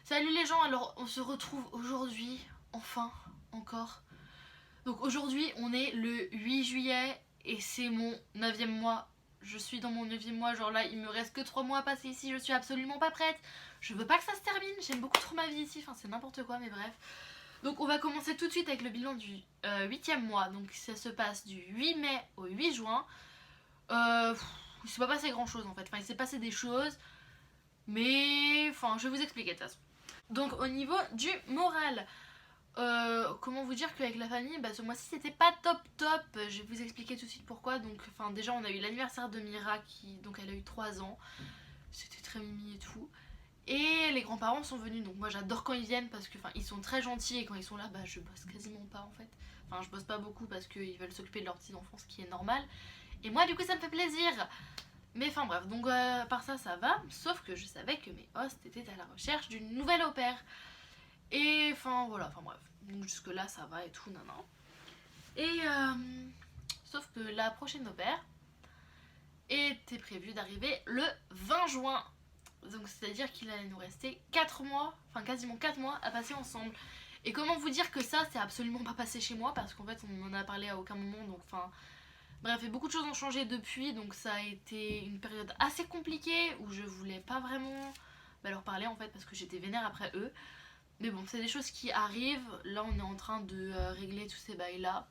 Salut les gens, alors on se retrouve aujourd'hui, enfin, encore. Donc aujourd'hui on est le 8 juillet et c'est mon 9e mois. Je suis dans mon 9e mois, genre là il me reste que 3 mois à passer ici, je suis absolument pas prête. Je veux pas que ça se termine, j'aime beaucoup trop ma vie ici, enfin c'est n'importe quoi mais bref. Donc on va commencer tout de suite avec le bilan du 8e mois, donc ça se passe du 8 mai au 8 juin. Il s'est pas passé grand chose en fait, enfin il s'est passé des choses, mais enfin je vais vous expliquer de toute façon. Donc au niveau du moral, comment vous dire qu'avec la famille, ce mois-ci c'était pas top top. Je vais vous expliquer tout de suite pourquoi. Donc enfin déjà on a eu l'anniversaire de Mira qui donc elle a eu 3 ans. C'était très mimi et tout. Et les grands-parents sont venus, donc moi j'adore quand ils viennent parce que ils sont très gentils et quand ils sont là, je bosse quasiment pas en fait. Enfin je bosse pas beaucoup parce qu'ils veulent s'occuper de leurs petits enfants, ce qui est normal. Et moi du coup ça me fait plaisir. Mais enfin bref, donc par ça va, sauf que je savais que mes hosts étaient à la recherche d'une nouvelle au pair. Et enfin voilà, enfin bref. Donc jusque là ça va et tout, nan. Et sauf que la prochaine au pair était prévue d'arriver le 20 juin. Donc c'est-à-dire qu'il allait nous rester 4 mois, enfin quasiment 4 mois à passer ensemble. Et comment vous dire que ça c'est absolument pas passé chez moi parce qu'en fait on en a parlé à aucun moment, donc enfin... Bref, et beaucoup de choses ont changé depuis, donc ça a été une période assez compliquée où je voulais pas vraiment leur parler en fait parce que j'étais vénère après eux. Mais bon, c'est des choses qui arrivent. Là, on est en train de régler tous ces bails là.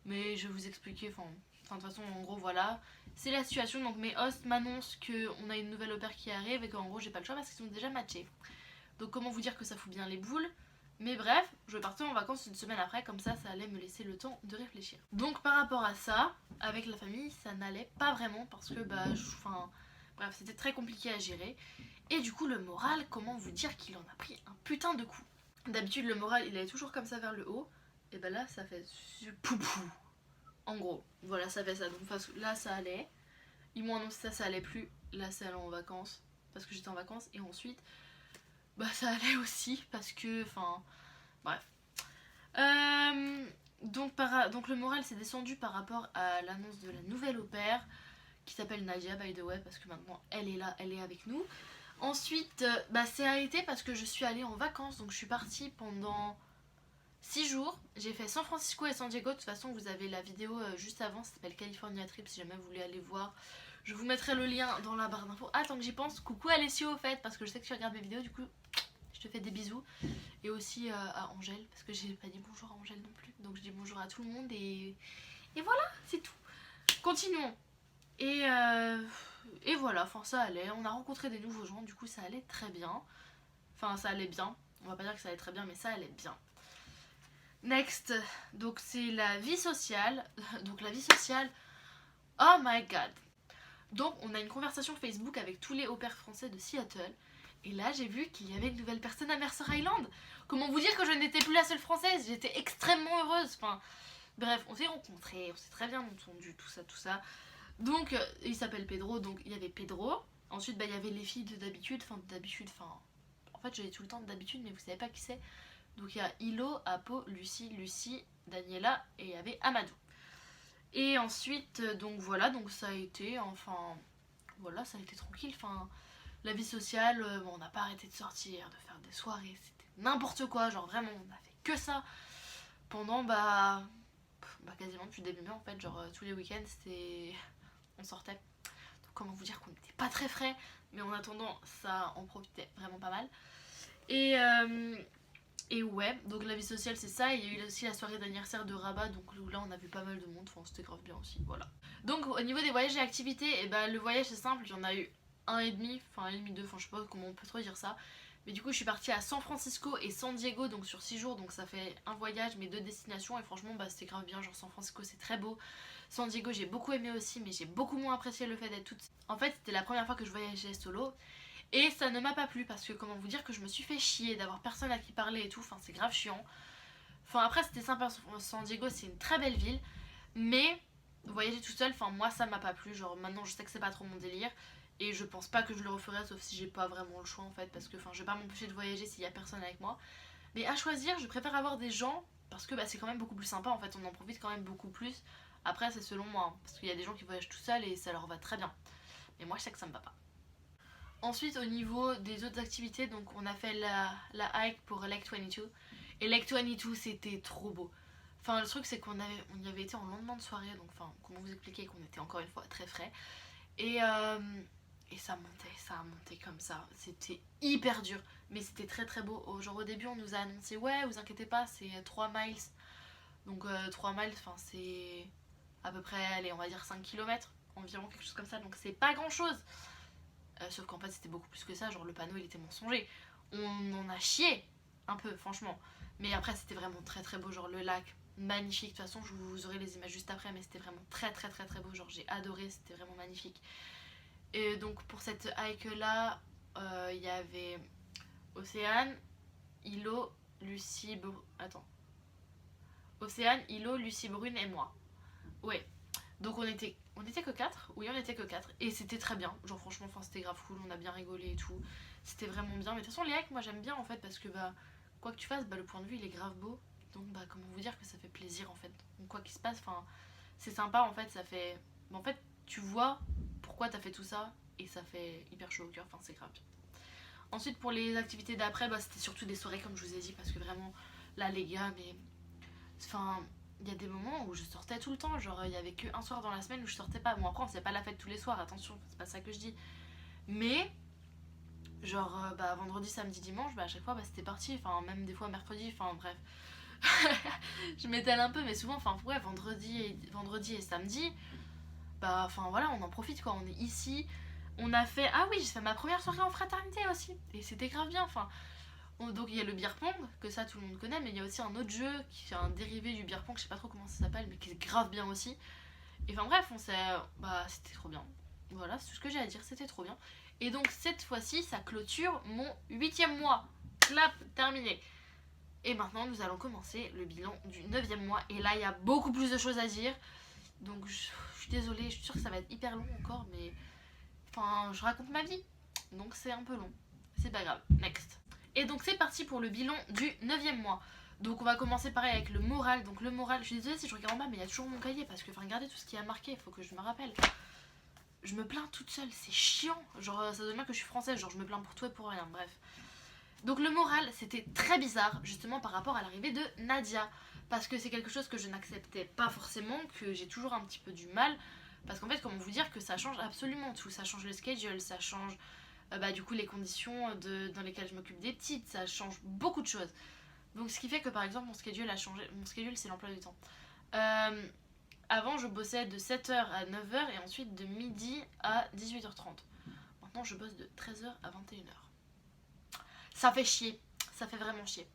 Mais je vais vous expliquer, enfin, de toute façon, en gros, voilà. C'est la situation. Donc, mes hosts m'annoncent qu'on a une nouvelle au pair qui arrive et qu'en gros, j'ai pas le choix parce qu'ils sont déjà matchés. Donc, comment vous dire que ça fout bien les boules. Mais bref, je vais partir en vacances une semaine après, comme ça allait me laisser le temps de réfléchir. Donc par rapport à ça, avec la famille, ça n'allait pas vraiment parce que bref, c'était très compliqué à gérer. Et du coup, le moral, comment vous dire qu'il en a pris un putain de coup. D'habitude, le moral, il est toujours comme ça vers le haut. Et là, ça fait poupou. En gros, voilà, ça fait ça. Donc là, ça allait. Ils m'ont annoncé ça allait plus. Là, c'est allé en vacances. Parce que j'étais en vacances. Et ensuite, ça allait aussi. Parce que, enfin, bref. Donc le moral s'est descendu par rapport à l'annonce de la nouvelle au pair. Qui s'appelle Nadia, by the way. Parce que maintenant, elle est là, elle est avec nous. Ensuite, c'est arrêté parce que je suis allée en vacances, donc je suis partie pendant 6 jours. J'ai fait San Francisco et San Diego. De toute façon, vous avez la vidéo juste avant, ça s'appelle California Trip si jamais vous voulez aller voir. Je vous mettrai le lien dans la barre d'infos. Ah, tant que j'y pense, coucou Alessio au fait, parce que je sais que tu regardes mes vidéos, du coup, je te fais des bisous. Et aussi à Angèle, parce que j'ai pas dit bonjour à Angèle non plus. Donc je dis bonjour à tout le monde et voilà, c'est tout. Continuons. Et voilà, enfin ça allait, on a rencontré des nouveaux gens, du coup ça allait très bien. Enfin ça allait bien, on va pas dire que ça allait très bien, mais ça allait bien. Next, donc c'est la vie sociale. Donc la vie sociale, oh my god. Donc on a une conversation Facebook avec tous les au-pairs français de Seattle. Et là j'ai vu qu'il y avait une nouvelle personne à Mercer Island. Comment vous dire que je n'étais plus la seule française, j'étais extrêmement heureuse. Enfin bref, on s'est rencontrés, on s'est très bien entendu, tout ça, tout ça. Donc il s'appelle Pedro, donc il y avait Pedro. Ensuite il y avait les filles d'habitude, en fait j'avais tout le temps d'habitude mais vous savez pas qui c'est. Donc il y a Hilo, Apo, Lucie, Daniela et il y avait Amadou. Et ensuite donc voilà, donc ça a été, voilà, ça a été tranquille, la vie sociale, on n'a pas arrêté de sortir, de faire des soirées, c'était n'importe quoi, genre vraiment on a fait que ça pendant quasiment depuis début mai en fait, genre tous les week-ends c'était... on sortait. Donc comment vous dire qu'on n'était pas très frais, mais en attendant ça en profitait vraiment pas mal. Et ouais, donc la vie sociale c'est ça. Il y a eu aussi la soirée d'anniversaire de Rabat, donc là on a vu pas mal de monde, c'était grave bien aussi, voilà. Donc au niveau des voyages et activités, le voyage c'est simple, il y en a eu un et demi, deux, je sais pas comment on peut trop dire ça. Mais du coup je suis partie à San Francisco et San Diego, donc sur 6 jours, donc ça fait un voyage mais 2 destinations. Et franchement c'était grave bien, genre San Francisco c'est très beau. San Diego j'ai beaucoup aimé aussi, mais j'ai beaucoup moins apprécié le fait d'être toute... En fait c'était la première fois que je voyageais solo. Et ça ne m'a pas plu parce que comment vous dire que je me suis fait chier d'avoir personne à qui parler et tout, c'est grave chiant. Après c'était sympa, San Diego c'est une très belle ville, mais voyager tout seul, moi ça m'a pas plu, genre maintenant je sais que c'est pas trop mon délire. Et je pense pas que je le referai sauf si j'ai pas vraiment le choix en fait, parce que je vais pas m'empêcher de voyager s'il y a personne avec moi. Mais à choisir, je préfère avoir des gens parce que c'est quand même beaucoup plus sympa en fait, on en profite quand même beaucoup plus. Après c'est selon moi, parce qu'il y a des gens qui voyagent tout seuls et ça leur va très bien. Mais moi je sais que ça me va pas. Ensuite au niveau des autres activités, donc on a fait la hike pour Lake 22. Et Lake 22 c'était trop beau. Enfin le truc c'est on y avait été en lendemain de soirée, donc enfin comment vous expliquer qu'on était encore une fois très frais. Et ça a monté comme ça. C'était hyper dur, mais c'était très très beau. Genre au début on nous a annoncé ouais vous inquiétez pas c'est 3 miles. Donc 3 miles enfin c'est à peu près allez on va dire 5 km environ quelque chose comme ça. Donc c'est pas grand chose. Sauf qu'en fait c'était beaucoup plus que ça, genre le panneau il était mensonger. On en a chié un peu franchement. Mais après c'était vraiment très très beau, genre le lac magnifique. De toute façon je vous aurez les images juste après, mais c'était vraiment très très très très beau. Genre j'ai adoré, c'était vraiment magnifique. Et donc pour cette hike là, il y avait Océane, Ilo, Lucie, Océane, Ilo, Lucie Brune et moi. Ouais. Donc on était que 4. Oui, on était que 4. Et c'était très bien. Genre franchement, c'était grave cool. On a bien rigolé et tout. C'était vraiment bien. Mais de toute façon, les hikes, moi j'aime bien en fait. Parce que bah, quoi que tu fasses, bah, le point de vue il est grave beau. Donc bah, comment vous dire que ça fait plaisir en fait. Donc quoi qu'il se passe, enfin, c'est sympa en fait. Ça fait. Bah, en fait, tu vois pourquoi t'as fait tout ça. Et ça fait hyper chaud au cœur. Enfin, c'est grave bien. Ensuite, pour les activités d'après, bah, c'était surtout des soirées comme je vous ai dit. Parce que vraiment, là les gars, mais. Enfin, il y a des moments où je sortais tout le temps, genre il y avait qu'un soir dans la semaine où je sortais pas. Bon après on faisait pas la fête tous les soirs, attention, c'est pas ça que je dis. Mais genre bah vendredi, samedi, dimanche, bah à chaque fois bah c'était parti, enfin même des fois mercredi, enfin bref. Je m'étale un peu mais souvent, enfin ouais, vendredi et samedi, bah enfin voilà, on en profite quoi, on est ici. On a fait, ah oui, j'ai fait ma première soirée en fraternité aussi, et c'était grave bien, enfin. Donc il y a le beer pong, que ça tout le monde connaît, mais il y a aussi un autre jeu qui est un dérivé du beer pong, je sais pas trop comment ça s'appelle, mais qui est grave bien aussi. Et enfin bref, bah c'était trop bien. Voilà, c'est tout ce que j'ai à dire, c'était trop bien. Et donc cette fois-ci, ça clôture mon 8e mois. Clap, terminé. Et maintenant, nous allons commencer le bilan du 9e mois. Et là, il y a beaucoup plus de choses à dire. Donc je suis désolée, je suis sûre que ça va être hyper long encore, mais... Enfin, je raconte ma vie. Donc c'est un peu long. C'est pas grave. Next. Et donc c'est parti pour le bilan du 9e mois. Donc on va commencer pareil avec le moral. Donc le moral, je suis désolée si je regarde en bas, mais il y a toujours mon cahier parce que, enfin, regardez tout ce qui a marqué, il faut que je me rappelle. Je me plains toute seule, c'est chiant. Genre ça veut dire que je suis française, genre je me plains pour tout et pour rien, bref. Donc le moral, c'était très bizarre, justement par rapport à l'arrivée de Nadia. Parce que c'est quelque chose que je n'acceptais pas forcément, que j'ai toujours un petit peu du mal. Parce qu'en fait, comment vous dire que ça change absolument tout. Ça change le schedule, ça change bah, du coup les conditions dans lesquelles je m'occupe des petites, ça change beaucoup de choses. Donc ce qui fait que par exemple mon schedule a changé. Mon schedule c'est l'emploi du temps. Avant je bossais de 7h à 9h et ensuite de midi à 18h30. Maintenant je bosse de 13h à 21h. Ça fait chier, ça fait vraiment chier.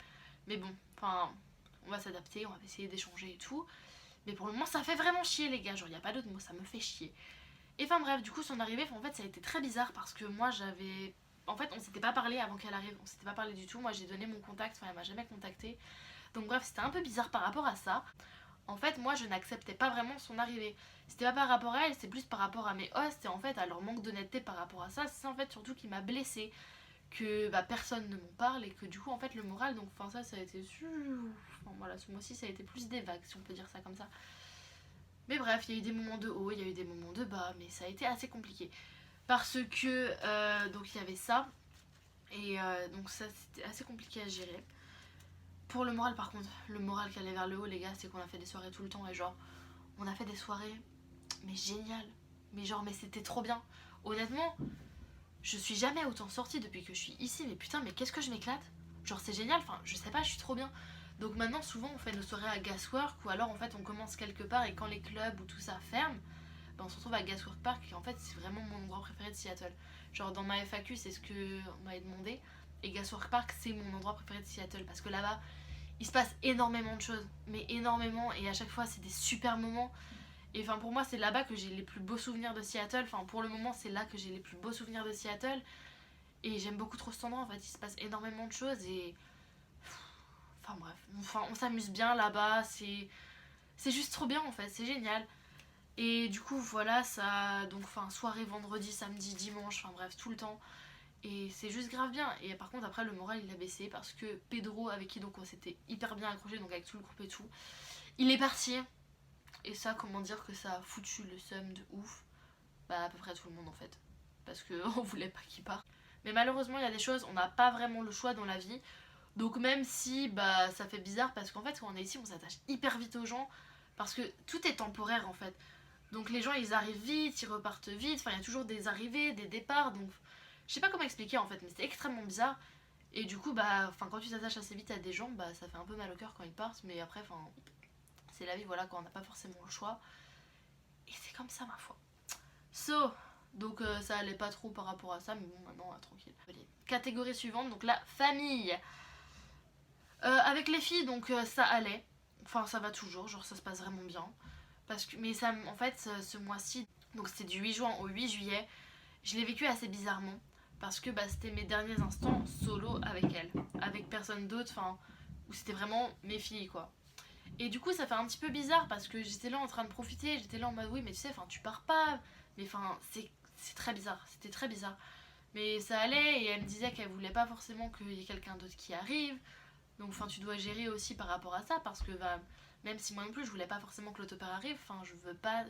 Mais bon, enfin on va s'adapter, on va essayer d'échanger et tout. Mais pour le moment ça fait vraiment chier les gars, genre y a pas d'autre mot, ça me fait chier. Et enfin bref, du coup son arrivée, en fait ça a été très bizarre parce que moi j'avais... En fait on s'était pas parlé avant qu'elle arrive, on s'était pas parlé du tout, moi j'ai donné mon contact, enfin elle m'a jamais contacté. Donc bref c'était un peu bizarre par rapport à ça. En fait moi je n'acceptais pas vraiment son arrivée. C'était pas par rapport à elle, c'est plus par rapport à mes hosts et en fait à leur manque d'honnêteté par rapport à ça. C'est en fait surtout qui m'a blessée. Que bah, personne ne m'en parle et que du coup en fait le moral, donc enfin ça a été... Enfin voilà, ce mois-ci ça a été plus des vagues si on peut dire ça comme ça. Mais bref, il y a eu des moments de haut, il y a eu des moments de bas, mais ça a été assez compliqué. Parce que, donc il y avait ça, et donc ça c'était assez compliqué à gérer. Pour le moral par contre, le moral qui allait vers le haut les gars, c'est qu'on a fait des soirées tout le temps et genre, on a fait des soirées, mais géniales. Mais genre, mais c'était trop bien. Honnêtement, je suis jamais autant sortie depuis que je suis ici, mais putain, mais qu'est-ce que je m'éclate. Genre c'est génial, enfin je sais pas, je suis trop bien. Donc maintenant souvent on fait nos soirées à Gaswork ou alors en fait on commence quelque part et quand les clubs ou tout ça ferment, ben, on se retrouve à Gaswork Park et en fait c'est vraiment mon endroit préféré de Seattle. Genre dans ma FAQ c'est ce que on m'avait demandé et Gaswork Park c'est mon endroit préféré de Seattle parce que là-bas il se passe énormément de choses, mais énormément et à chaque fois c'est des super moments. Et enfin pour moi c'est là-bas que j'ai les plus beaux souvenirs de Seattle, enfin pour le moment c'est là que j'ai les plus beaux souvenirs de Seattle. Et j'aime beaucoup trop cet endroit en fait, il se passe énormément de choses et... Enfin bref, on s'amuse bien là-bas, c'est juste trop bien en fait, c'est génial. Et du coup voilà, ça... Donc enfin soirée vendredi, samedi, dimanche, enfin bref, tout le temps. Et c'est juste grave bien. Et par contre après le moral il a baissé parce que Pedro avec qui donc on s'était hyper bien accroché, donc avec tout le groupe et tout, il est parti. Et ça comment dire que ça a foutu le seum de ouf. Bah à peu près tout le monde en fait. Parce qu'on voulait pas qu'il parte. Mais malheureusement il y a des choses, on n'a pas vraiment le choix dans la vie. Donc même si bah ça fait bizarre parce qu'en fait quand on est ici on s'attache hyper vite aux gens. Parce que tout est temporaire en fait. Donc les gens ils arrivent vite, ils repartent vite, enfin il y a toujours des arrivées, des départs. Donc je sais pas comment expliquer en fait, mais c'est extrêmement bizarre. Et du coup bah quand tu t'attaches assez vite à des gens, bah ça fait un peu mal au cœur quand ils partent. Mais après enfin c'est la vie, voilà, quand on n'a pas forcément le choix. Et c'est comme ça ma foi. So, donc ça allait pas trop par rapport à ça, mais bon maintenant tranquille. Catégorie suivante, donc la famille. Avec les filles, donc ça allait. Enfin ça va toujours, genre ça se passe vraiment bien. Parce que, mais ça, en fait ce mois-ci, donc c'était du 8 juin au 8 juillet, je l'ai vécu assez bizarrement. Parce que bah, c'était mes derniers instants solo avec elle. Avec personne d'autre, enfin, où c'était vraiment mes filles quoi. Et du coup ça fait un petit peu bizarre parce que j'étais là en train de profiter, j'étais là en mode oui mais tu sais, enfin tu pars pas. Mais enfin c'est très bizarre, c'était très bizarre. Mais ça allait et elle me disait qu'elle voulait pas forcément qu'il y ait quelqu'un d'autre qui arrive. Donc enfin tu dois gérer aussi par rapport à ça parce que bah, même si moi non plus je voulais pas forcément que l'autopère arrive, enfin je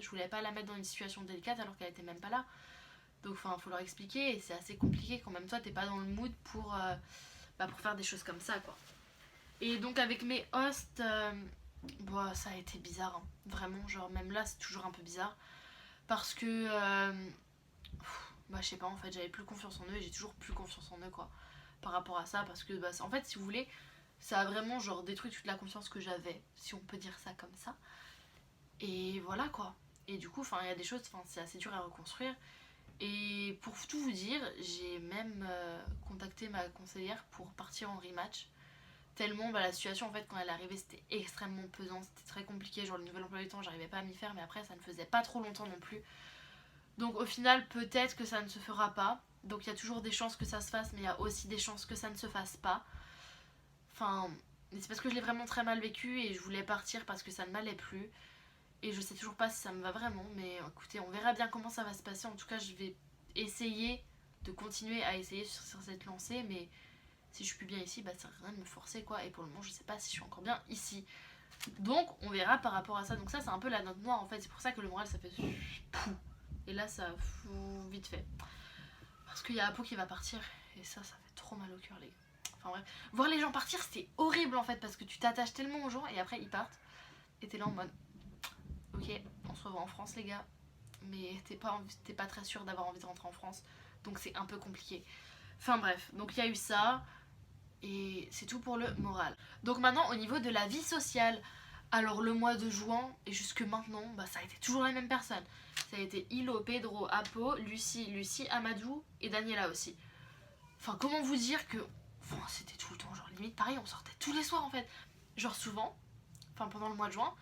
voulais pas la mettre dans une situation délicate alors qu'elle était même pas là. Donc enfin faut leur expliquer et c'est assez compliqué quand même toi t'es pas dans le mood pour faire des choses comme ça quoi. Et donc avec mes hosts, bah, ça a été bizarre, hein. Vraiment, genre même là c'est toujours un peu bizarre. Parce que, bah je sais pas en fait, j'avais plus confiance en eux et j'ai toujours plus confiance en eux quoi. Par rapport à ça, parce que bah, en fait si vous voulez, ça a vraiment genre détruit toute la confiance que j'avais, si on peut dire ça comme ça. Et voilà quoi. Et du coup, enfin il y a des choses, c'est assez dur à reconstruire. Et pour tout vous dire, j'ai même contacté ma conseillère pour partir en rematch. Tellement bah, la situation en fait quand elle est arrivée c'était extrêmement pesant, c'était très compliqué, genre le nouvel emploi du temps j'arrivais pas à m'y faire mais après ça ne faisait pas trop longtemps non plus. Donc au final peut-être que ça ne se fera pas, donc il y a toujours des chances que ça se fasse mais il y a aussi des chances que ça ne se fasse pas. Enfin c'est parce que je l'ai vraiment très mal vécu et je voulais partir parce que ça ne m'allait plus. Et je sais toujours pas si ça me va vraiment mais écoutez on verra bien comment ça va se passer, en tout cas je vais essayer de continuer à essayer sur cette lancée mais si je suis plus bien ici, bah ça sert à rien de me forcer quoi. Et pour le moment, je sais pas si je suis encore bien ici. Donc on verra par rapport à ça. Donc ça, c'est un peu la note noire en fait. C'est pour ça que le moral ça fait pouf. Et là, ça fout vite fait. Parce qu'il y a Apo qui va partir. Et ça fait trop mal au cœur, les gars. Enfin bref. Voir les gens partir, c'était horrible en fait. Parce que tu t'attaches tellement aux gens et après ils partent. Et t'es là en mode ok, on se revoit en France, les gars. Mais t'es pas très sûr d'avoir envie de rentrer en France. Donc c'est un peu compliqué. Enfin bref. Donc il y a eu ça. Et c'est tout pour le moral. Donc maintenant au niveau de la vie sociale, alors le mois de juin et jusque maintenant, bah, ça a été toujours les mêmes personnes. Ça a été Hilo, Pedro, Apo, Lucie, Amadou et Daniela aussi. Enfin comment vous dire que c'était tout le temps, genre limite pareil, on sortait tous les soirs en fait. Genre souvent, enfin pendant le mois de juin,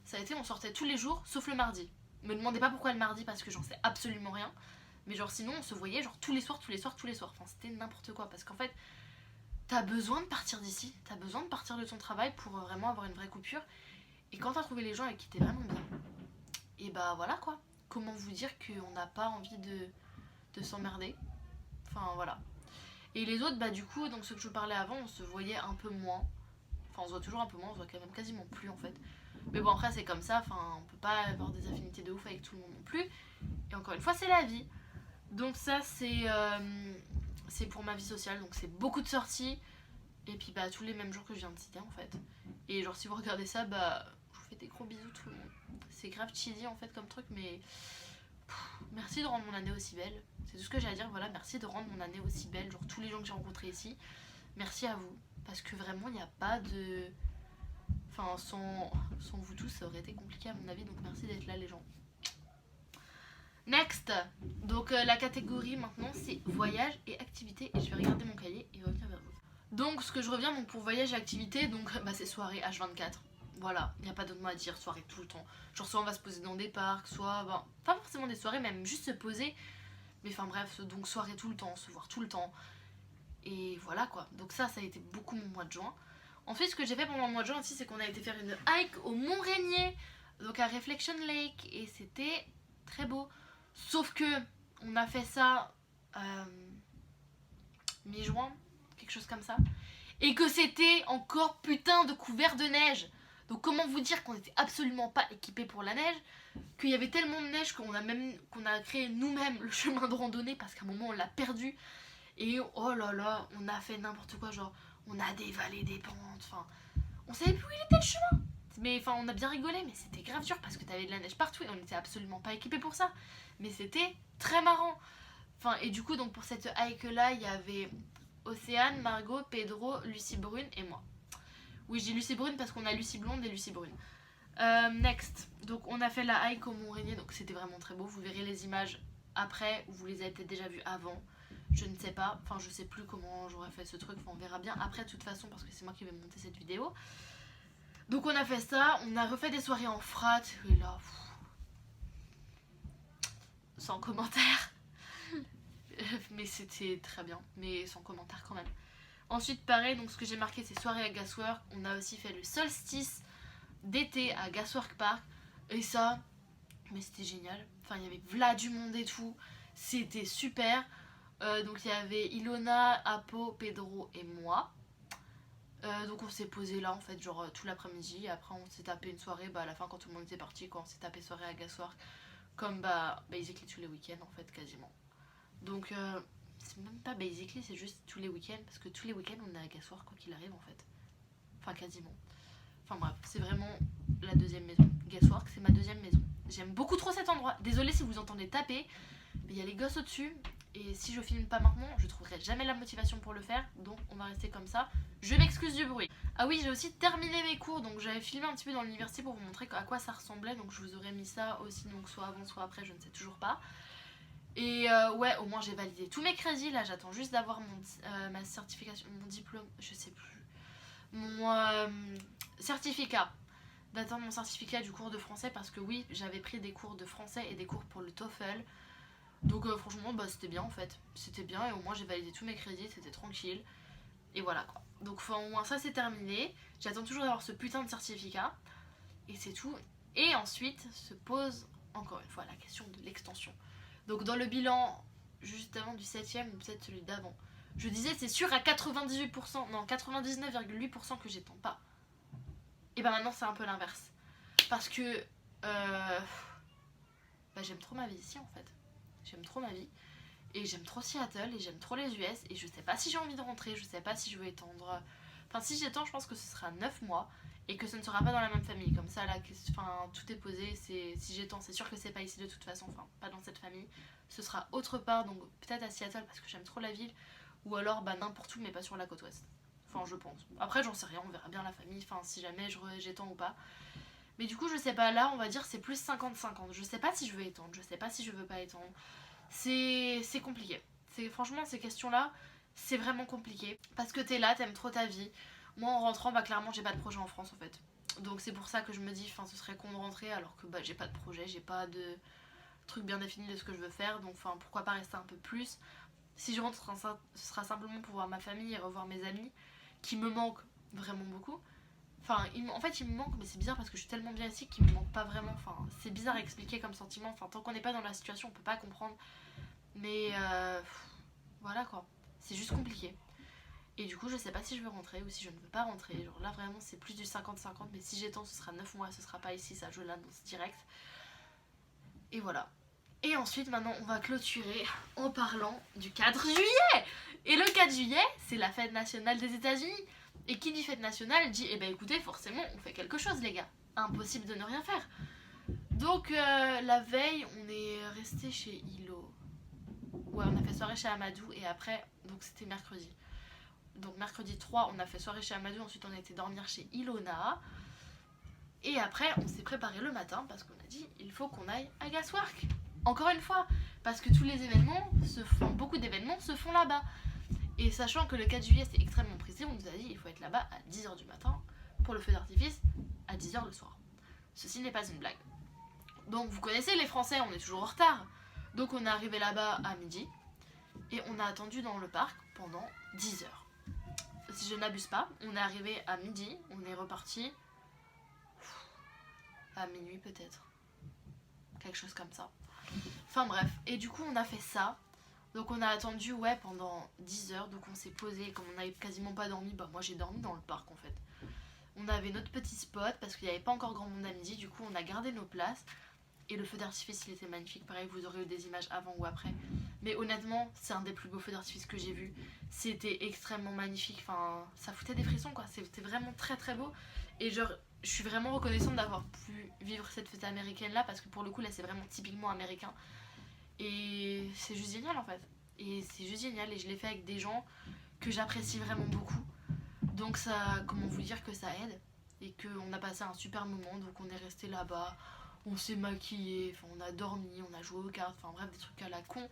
ça a été on sortait tous les jours sauf le mardi. Me demandez pas pourquoi le mardi parce que j'en sais absolument rien. Mais genre sinon on se voyait genre tous les soirs. Enfin c'était n'importe quoi parce qu'en fait t'as besoin de partir d'ici, t'as besoin de partir de ton travail pour vraiment avoir une vraie coupure. Et quand t'as trouvé les gens avec qui t'es vraiment bien, et bah voilà quoi. Comment vous dire qu'on n'a pas envie de s'emmerder. Enfin voilà. Et les autres, bah du coup, donc ceux que je parlais avant, on se voyait un peu moins. Enfin on se voit toujours un peu moins, on se voit quand même quasiment plus en fait. Mais bon après c'est comme ça, enfin on peut pas avoir des affinités de ouf avec tout le monde non plus. Et encore une fois c'est la vie. Donc ça c'est pour ma vie sociale, donc c'est beaucoup de sorties. Et puis bah tous les mêmes jours que je viens de citer en fait. Et genre si vous regardez ça, bah je vous fais des gros bisous tout le monde. C'est grave cheesy en fait comme truc mais merci de rendre mon année aussi belle. C'est tout ce que j'ai à dire, voilà, merci de rendre mon année aussi belle. Genre tous les gens que j'ai rencontrés ici, merci à vous. Parce que vraiment il n'y a pas de... Enfin sans vous tous ça aurait été compliqué à mon avis, donc merci d'être là les gens. Next. Donc la catégorie maintenant c'est voyage et activité. Et je vais regarder mon cahier et revenir vers vous. Donc ce que je reviens donc, pour voyage et activité, donc bah, c'est soirée H24. Voilà, il n'y a pas d'autre mot à dire, soirée tout le temps. Genre soit on va se poser dans des parcs, soit... Ben, pas forcément des soirées, même juste se poser. Mais enfin bref, donc soirée tout le temps, se voir tout le temps. Et voilà quoi. Donc ça a été beaucoup mon mois de juin. Ensuite ce que j'ai fait pendant le mois de juin aussi, c'est qu'on a été faire une hike au Mont Rainier. Donc à Reflection Lake. Et c'était très beau. Sauf que on a fait ça mi-juin, quelque chose comme ça. Et que c'était encore putain de couvert de neige. Donc comment vous dire qu'on n'était absolument pas équipés pour la neige, qu'il y avait tellement de neige qu'on a créé nous-mêmes le chemin de randonnée parce qu'à un moment on l'a perdu. Et oh là là, on a fait n'importe quoi, genre on a dévalé des pentes, enfin on savait plus où il était le chemin. Mais enfin on a bien rigolé, mais c'était grave dur parce que t'avais de la neige partout et on n'était absolument pas équipés pour ça. Mais c'était très marrant. Enfin et du coup donc pour cette hike là il y avait Océane, Margot, Pedro, Lucie Brune et moi. Oui j'ai Lucie Brune parce qu'on a Lucie Blonde et Lucie Brune. Next, donc on a fait la hike au Mont Rainier, donc c'était vraiment très beau. Vous verrez les images après ou vous les avez peut-être déjà vues avant. Je ne sais pas, enfin je sais plus comment j'aurais fait ce truc, enfin on verra bien après de toute façon parce que c'est moi qui vais monter cette vidéo. Donc on a fait ça, on a refait des soirées en frat et là, sans commentaire. Mais c'était très bien, mais sans commentaire quand même. Ensuite pareil, donc ce que j'ai marqué c'est soirée à Gaswork. On a aussi fait le solstice d'été à Gaswork Park et ça, mais c'était génial. Enfin il y avait v'là du monde et tout, c'était super. Donc il y avait Ilona, Apo, Pedro et moi. Donc on s'est posé là en fait genre tout l'après-midi. Après on s'est tapé une soirée à la fin quand tout le monde était parti, quand on s'est tapé soirée à Gaswork. Comme basically tous les week-ends en fait quasiment. Donc c'est même pas basically, c'est juste tous les week-ends. Parce que tous les week-ends on est à Gaswork quoi qu'il arrive en fait. Enfin quasiment. Enfin bref, c'est vraiment la deuxième maison. Gaswork c'est ma deuxième maison. J'aime beaucoup trop cet endroit. Désolée si vous entendez taper. Mais il y a les gosses au-dessus. Et si je filme pas maintenant, je trouverai jamais la motivation pour le faire. Donc on va rester comme ça. Je m'excuse du bruit. Ah oui, j'ai aussi terminé mes cours. Donc j'avais filmé un petit peu dans l'université pour vous montrer à quoi ça ressemblait. Donc je vous aurais mis ça aussi, donc soit avant, soit après, je ne sais toujours pas. Et ouais, au moins j'ai validé tous mes crédits. Là, j'attends juste d'avoir ma certification, mon diplôme, je sais plus. Mon certificat. D'attendre mon certificat du cours de français parce que oui, j'avais pris des cours de français et des cours pour le TOEFL. Donc franchement c'était bien en fait, c'était bien et au moins j'ai validé tous mes crédits, c'était tranquille. Et voilà quoi. Donc au moins ça c'est terminé, j'attends toujours d'avoir ce putain de certificat. Et c'est tout. Et ensuite se pose encore une fois la question de l'extension. Donc dans le bilan juste avant du 7ème ou peut-être celui d'avant, je disais c'est sûr à 98%, non 99,8% que j'étends pas. Et maintenant c'est un peu l'inverse. Parce que j'aime trop ma vie ici en fait. J'aime trop ma vie. Et j'aime trop Seattle et j'aime trop les US. Et je sais pas si j'ai envie de rentrer, je sais pas si je veux étendre. Enfin, si j'étends, je pense que ce sera 9 mois. Et que ce ne sera pas dans la même famille. Comme ça, là, tout est posé. Si j'étends, c'est sûr que c'est pas ici de toute façon. Enfin, pas dans cette famille. Ce sera autre part. Donc peut-être à Seattle parce que j'aime trop la ville. Ou alors n'importe où, mais pas sur la côte ouest. Enfin, je pense. Après, j'en sais rien, on verra bien la famille. Enfin, si jamais j'étends ou pas. Mais du coup, je sais pas. Là, on va dire c'est plus 50-50. Je sais pas si je veux étendre. Je sais pas si je veux pas étendre. C'est compliqué. Franchement, ces questions-là, c'est vraiment compliqué. Parce que t'es là, t'aimes trop ta vie. Moi, en rentrant, clairement, j'ai pas de projet en France, en fait. Donc c'est pour ça que je me dis, ce serait con de rentrer alors que j'ai pas de projet, j'ai pas de truc bien défini de ce que je veux faire. Donc pourquoi pas rester un peu plus. Si je rentre, ce sera simplement pour voir ma famille et revoir mes amis, qui me manquent vraiment beaucoup. En fait, il me manque, mais c'est bizarre parce que je suis tellement bien ici qu'il me manque pas vraiment. C'est bizarre à expliquer comme sentiment. Tant qu'on n'est pas dans la situation, on peut pas comprendre. Mais voilà quoi. C'est juste compliqué. Et du coup, je sais pas si je veux rentrer ou si je ne veux pas rentrer. Genre là, vraiment, c'est plus du 50-50. Mais si j'étends, ce sera 9 mois. Ce sera pas ici, ça, je l'annonce direct. Et voilà. Et ensuite, maintenant, on va clôturer en parlant du 4 juillet. Et le 4 juillet, c'est la fête nationale des États-Unis. Et qui dit fête nationale dit, écoutez, forcément, on fait quelque chose, les gars. Impossible de ne rien faire. Donc, la veille, on est resté chez Hilo. Ouais, on a fait soirée chez Amadou. Et après, donc c'était mercredi. Donc, mercredi 3, on a fait soirée chez Amadou. Ensuite, on a été dormir chez Ilona. Et après, on s'est préparé le matin parce qu'on a dit, il faut qu'on aille à Gaswork. Encore une fois, parce que tous les événements beaucoup d'événements se font là-bas. Et sachant que le 4 juillet c'est extrêmement précis, on nous a dit il faut être là-bas à 10h du matin pour le feu d'artifice à 10h le soir. Ceci n'est pas une blague. Donc vous connaissez les Français, on est toujours en retard. Donc on est arrivé là-bas à midi et on a attendu dans le parc pendant 10h. Si je n'abuse pas, on est arrivé à midi, on est reparti à minuit peut-être. Quelque chose comme ça. Enfin bref, et du coup on a fait ça. Donc on a attendu pendant 10h, donc on s'est posé, comme on n'avait quasiment pas dormi, moi j'ai dormi dans le parc en fait. On avait notre petit spot parce qu'il n'y avait pas encore grand monde à midi, du coup on a gardé nos places. Et le feu d'artifice il était magnifique, pareil vous aurez eu des images avant ou après. Mais honnêtement, c'est un des plus beaux feux d'artifice que j'ai vu. C'était extrêmement magnifique. Enfin, ça foutait des frissons quoi. C'était vraiment très très beau. Et genre, je suis vraiment reconnaissante d'avoir pu vivre cette fête américaine là. Parce que pour le coup, là, c'est vraiment typiquement américain. Et c'est juste génial en fait. Et c'est juste génial. Et je l'ai fait avec des gens que j'apprécie vraiment beaucoup. Donc ça, comment vous dire que ça aide. Et qu'on a passé un super moment. Donc on est resté là-bas. On s'est maquillé. Enfin, on a dormi. On a joué aux cartes. Enfin bref, des trucs à la con.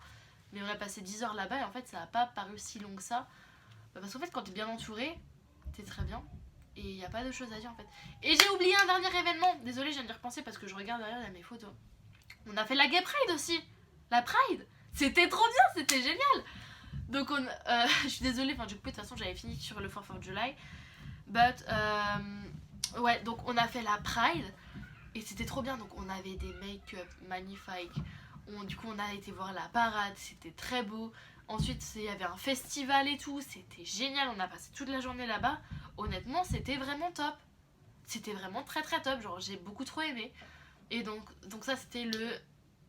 Mais on a passé 10 heures là-bas et en fait ça n'a pas paru si long que ça. Parce qu'en fait quand t'es bien entouré, t'es très bien. Et il n'y a pas de choses à dire en fait. Et j'ai oublié un dernier événement. Désolée, je viens d'y repenser parce que je regarde derrière, il y a mes photos. On a fait la Gay Pride aussi. La Pride. C'était trop bien, c'était génial. Donc je suis désolée, enfin du coup de toute façon j'avais fini sur le 4th of July. But ouais, donc on a fait la Pride. Et c'était trop bien, donc on avait des make-up magnifiques. Du coup on a été voir la parade, c'était très beau. Ensuite il y avait un festival et tout, c'était génial, on a passé toute la journée là-bas. Honnêtement c'était vraiment top. C'était vraiment très très top, genre j'ai beaucoup trop aimé. Et donc ça c'était le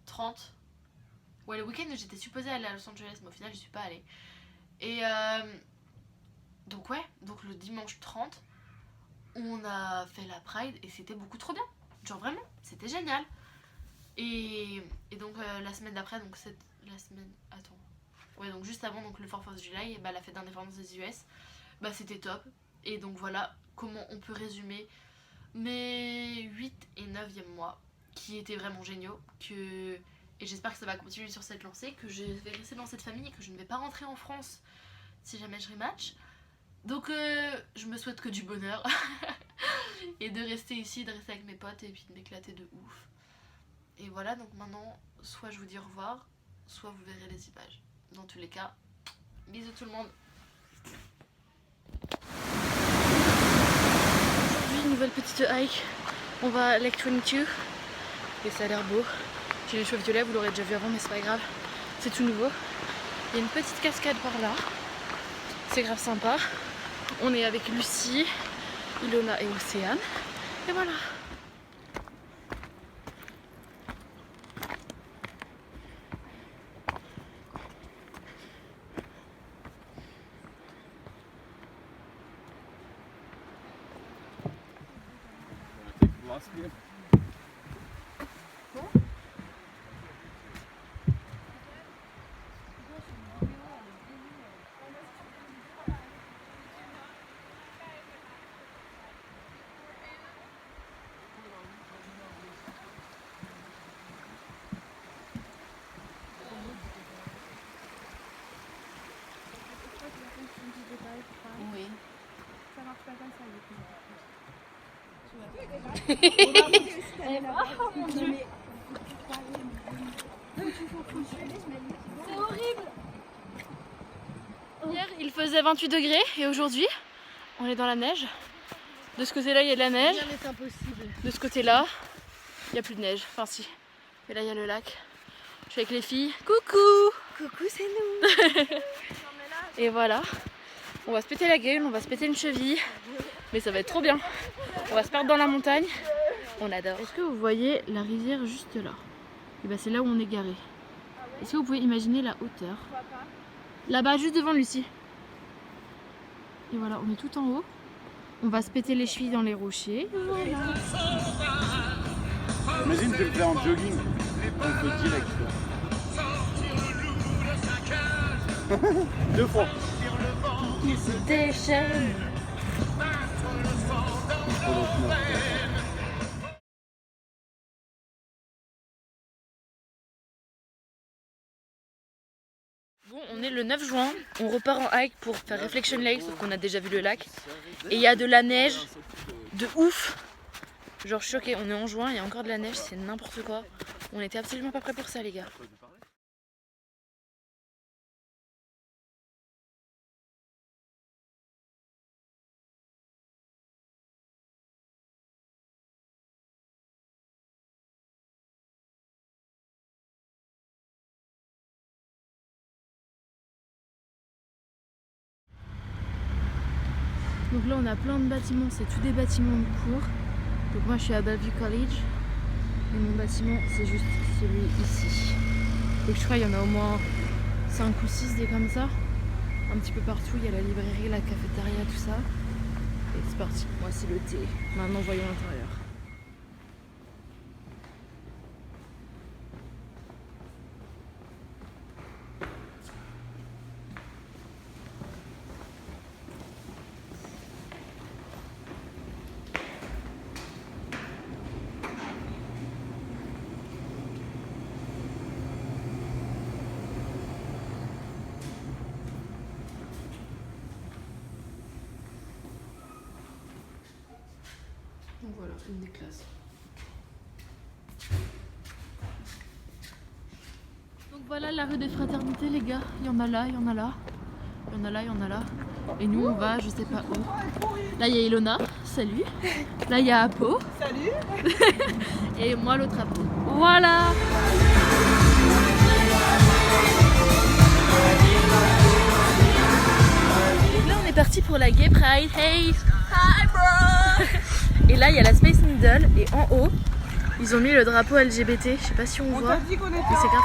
30. Ouais, le week-end où j'étais supposée aller à Los Angeles, mais au final je suis pas allée. Et donc ouais, donc le dimanche 30 on a fait la Pride et c'était beaucoup trop bien. Genre vraiment, c'était génial. Et donc la semaine d'après, donc la semaine, attends, ouais, donc juste avant, donc le 4th of July, bah, la fête d'indépendance des US, bah c'était top. Et donc voilà comment on peut résumer mes 8 et 9e mois qui étaient vraiment géniaux, et j'espère que ça va continuer sur cette lancée, que je vais rester dans cette famille et que je ne vais pas rentrer en France si jamais je rematch. Donc je me souhaite que du bonheur et de rester ici, de rester avec mes potes et puis de m'éclater de ouf. Et voilà, donc maintenant, soit je vous dis au revoir, soit vous verrez les images. Dans tous les cas, bisous tout le monde. Aujourd'hui, nouvelle petite hike. On va à Lake 22 et ça a l'air beau. J'ai les cheveux violets, vous l'aurez déjà vu avant, mais c'est pas grave. C'est tout nouveau. Il y a une petite cascade par là. C'est grave sympa. On est avec Lucie, Ilona et Océane. Et voilà. Oui. Ça marche pas comme ça, c'est horrible. Hier il faisait 28 degrés et aujourd'hui on est dans la neige. De ce côté là il y a de la neige. De ce côté là il n'y a plus de neige. Enfin si. Et là il y a le lac. Je suis avec les filles. Coucou. Coucou, c'est nous. Et voilà. On va se péter la gueule, on va se péter une cheville. Mais ça va être trop bien. On va se perdre dans la montagne. On adore. Est-ce que vous voyez la rivière juste là? Et bah c'est là où on est garé. Est-ce que vous pouvez imaginer la hauteur? Là-bas, juste devant Lucie. Et voilà, on est tout en haut. On va se péter les chevilles dans les rochers. Voilà. Imagine que tu le fais en jogging. On peut direct. 2 fois. Il se déchaîne. Bon, on est le 9 juin, on repart en hike pour faire Reflection Lake, sauf qu'on a déjà vu le lac. Et il y a de la neige de ouf. Genre choqué, on est en juin, il y a encore de la neige, c'est n'importe quoi. On était absolument pas prêts pour ça les gars. Donc là on a plein de bâtiments, c'est tous des bâtiments de cours. Donc moi je suis à Bellevue College et mon bâtiment c'est juste celui ici. Donc je crois qu'il y en a au moins 5 ou 6 des comme ça. Un petit peu partout, il y a la librairie, la cafétéria, tout ça. Et c'est parti, moi c'est le thé. Maintenant voyons l'intérieur. Donc voilà, une des classes. Donc voilà la rue des fraternités les gars, il y en a là, il y en a là, il y en a là, il y en a là. Et nous on va je sais pas où. Là il y a Ilona, salut. Là il y a Apo. Salut. Et moi l'autre Apo. Voilà. Donc là on est parti pour la Gay Pride. Hey. Hi bro. Et là il y a la Space Needle et en haut ils ont mis le drapeau LGBT, je sais pas si on voit, mais c'est grave.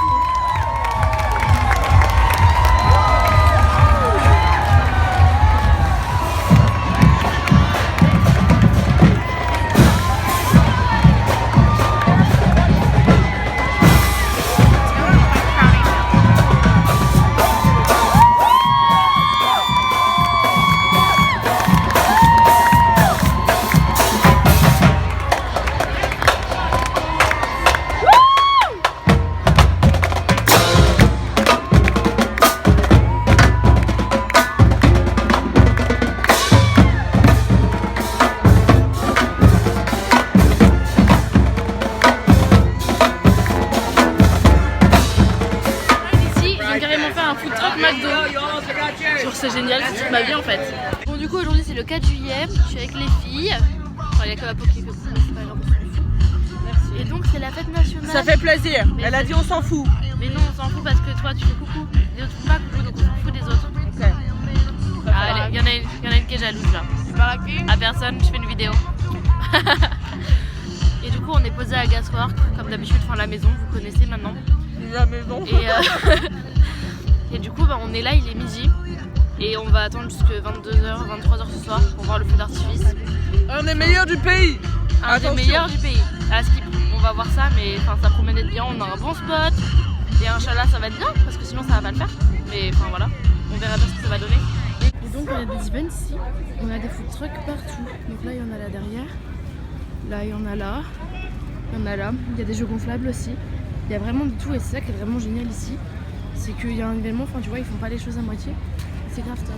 Genre c'est génial, c'est toute ma vie en fait. Bon du coup aujourd'hui c'est le 4 juillet, je suis avec les filles. Enfin il y a que Apo qui fait beaucoup mais c'est pas grave. Merci. Et donc c'est la fête nationale. Ça fait plaisir, mais elle a dit on s'en fout. Mais non on s'en fout parce que toi tu fais coucou. Les autres font pas coucou donc on s'en fout des autres. Okay. Ah, allez, il y en a une qui est jalouse là. Tu parles à qui? À personne, je fais une vidéo. Et du coup on est posé à Gaswork comme d'habitude, enfin la maison, vous connaissez maintenant. La maison. Et du coup bah, on est là, il est midi. Et on va attendre jusque 22h, 23h ce soir pour voir le feu d'artifice. Un des meilleurs du pays. Un des meilleurs du pays. À Skip, on va voir ça, mais ça promet d'être bien. On a un bon spot. Et Inch'Allah, ça va être bien, parce que sinon ça va pas le faire. Mais enfin voilà, on verra bien ce que ça va donner. Et donc on a des events ici, on a des food trucks partout. Donc là il y en a là derrière, là il y en a là, il y en a là. Il y a des jeux gonflables aussi. Il y a vraiment de tout et c'est ça qui est vraiment génial ici. C'est qu'il y a un événement, enfin tu vois, ils font pas les choses à moitié. C'est grave top.